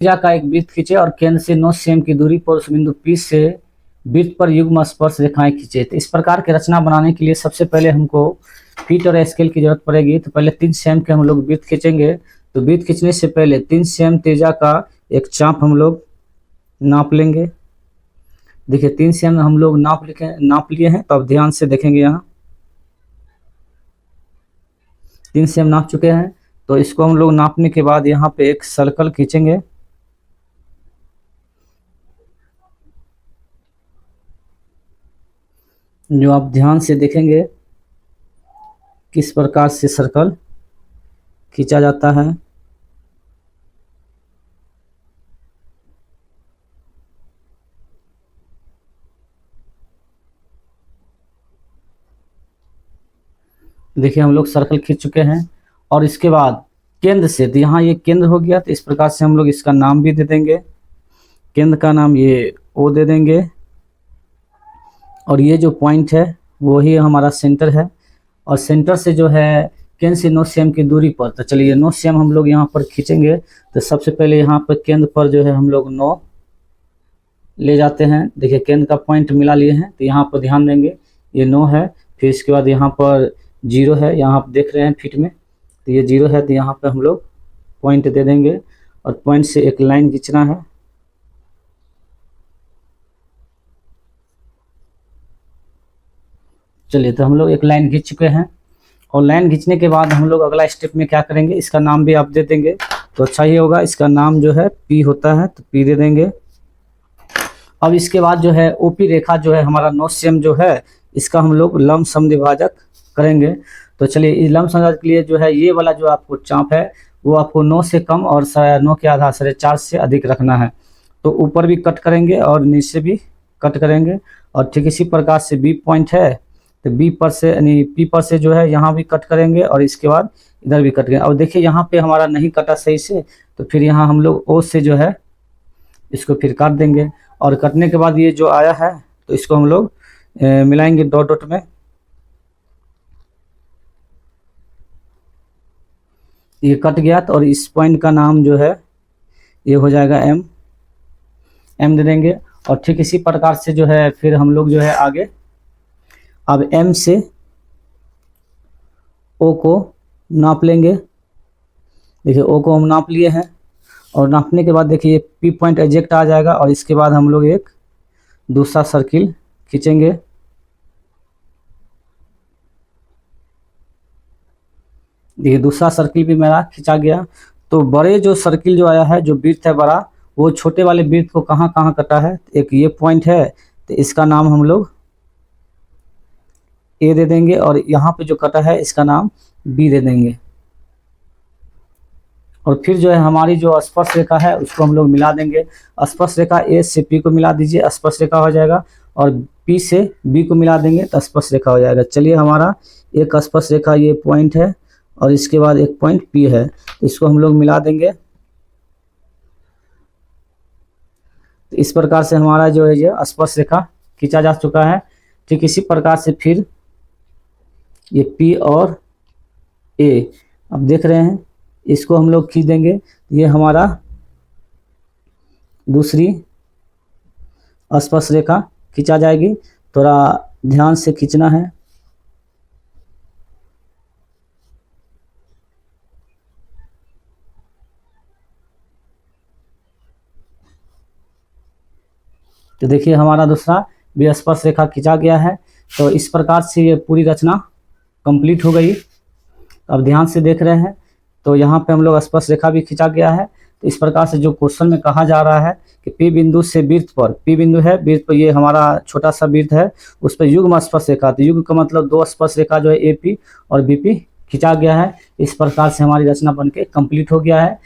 त्रिज्या का एक वृत्त खींचे और केंद्र से 9 सेमी की दूरी पर उस बिंदु P से वृत्त पर युग्म स्पर्श रेखाएं खींचे। तो इस प्रकार की रचना बनाने के लिए सबसे पहले हमको फीट और स्केल की जरूरत पड़ेगी। तो पहले 3 सेमी के हम लोग वृत्त खींचेंगे। तो वृत्त खींचने से पहले 3 सेमी त्रिज्या का एक चाप हम लोग नाप लेंगे। देखिए 3 सेमी हम लोग नाप लिए हैं। तो अब ध्यान से देखेंगे, यहाँ 3 सेमी नाप चुके हैं। तो इसको हम लोग नापने के बाद यहाँ पे एक सर्कल खींचेंगे। जो आप ध्यान से देखेंगे किस प्रकार से सर्कल खींचा जाता है। देखिए हम लोग सर्कल खींच चुके हैं। और इसके बाद केंद्र से, तो यहाँ ये केंद्र हो गया। तो इस प्रकार से हम लोग इसका नाम भी दे देंगे। केंद्र का नाम ये O दे देंगे। और ये जो पॉइंट है वो ही हमारा सेंटर है। और सेंटर से जो है केंद्र से 9 सेमी की दूरी पर, तो चलिए 9 सेमी हम लोग यहाँ पर खींचेंगे। तो सबसे पहले यहाँ पर केंद्र पर जो है हम लोग 9 ले जाते हैं। देखिए केंद्र का पॉइंट मिला लिए हैं। तो यहाँ पर ध्यान देंगे ये 9 है। फिर इसके बाद यहाँ पर 0 है, यहाँ आप देख रहे हैं फीट में। तो ये 0 है। तो यहाँ पर हम लोग पॉइंट दे देंगे और पॉइंट से एक लाइन खींचना है। चलिए तो हम लोग एक लाइन खींच चुके हैं। और लाइन खींचने के बाद हम लोग अगला स्टेप में क्या करेंगे, इसका नाम भी आप दे देंगे तो अच्छा ही होगा। इसका नाम जो है P होता है, तो P दे देंगे। अब इसके बाद जो है OP रेखा जो है हमारा 9 सेमी जो है, इसका हम लोग लंब समद्विभाजक करेंगे। तो चलिए इस लंब समद्विभाजक के लिए जो है ये वाला जो आपको चाप है वो आपको 9 से कम और 9 के आधा 4.5 से अधिक रखना है। तो ऊपर भी कट करेंगे और नीचे भी कट करेंगे। और ठीक इसी प्रकार से B पॉइंट है, तो B पर से यानी P पर से जो है यहाँ भी कट करेंगे और इसके बाद इधर भी कट करेंगे। और देखिए यहाँ पे हमारा नहीं कटा सही से, तो फिर यहाँ हम लोग O से जो है इसको फिर काट देंगे। और कटने के बाद ये जो आया है तो इसको हम लोग मिलाएंगे डॉट डॉट में। ये कट गया। तो और इस पॉइंट का नाम जो है ये हो जाएगा M दे देंगे। और ठीक इसी प्रकार से जो है फिर हम लोग जो है आगे अब M से O को नाप लेंगे। देखिए O को हम नाप लिए हैं। और नापने के बाद देखिए P पॉइंट एग्जैक्ट आ जाएगा। और इसके बाद हम लोग एक दूसरा सर्किल खींचेंगे। देखिए दूसरा सर्किल भी मेरा खींचा गया। तो बड़े जो सर्किल जो आया है, जो वृत्त है बड़ा, वो छोटे वाले वृत्त को कहाँ कहाँ कटा है, एक ये पॉइंट है। तो इसका नाम हम लोग A दे देंगे। और यहाँ पे जो कटा है इसका नाम B दे देंगे। और फिर जो है हमारी जो स्पर्श रेखा है उसको हम लोग मिला देंगे। स्पर्श रेखा A से P को मिला दीजिए, स्पर्श रेखा हो जाएगा। और P से B को मिला देंगे तो स्पर्श रेखा हो जाएगा। चलिए हमारा एक स्पर्श रेखा ये पॉइंट है और इसके बाद एक पॉइंट P है, तो इसको हम लोग मिला देंगे। तो इस प्रकार से हमारा जो है ये स्पर्श रेखा खींचा जा चुका है। ठीक इसी प्रकार से फिर ये P और A अब देख रहे हैं, इसको हम लोग खींच देंगे। ये हमारा दूसरी स्पर्श रेखा खींचा जाएगी। थोड़ा ध्यान से खींचना है। तो देखिए हमारा दूसरा भी स्पर्श रेखा खींचा गया है। तो इस प्रकार से ये पूरी रचना कंप्लीट हो गई। अब ध्यान से देख रहे हैं तो यहाँ पे हम लोग स्पर्श रेखा भी खींचा गया है। तो इस प्रकार से जो क्वेश्चन में कहा जा रहा है कि P बिंदु से वृत्त पर, P बिंदु है, वृत्त पर ये हमारा छोटा सा वृत्त है, उस पर युग्म स्पर्श रेखा, तो युग्म का मतलब 2 स्पर्श रेखा जो है AP और BP खींचा गया है। इस प्रकार से हमारी रचना बनके कंप्लीट हो गया है। तो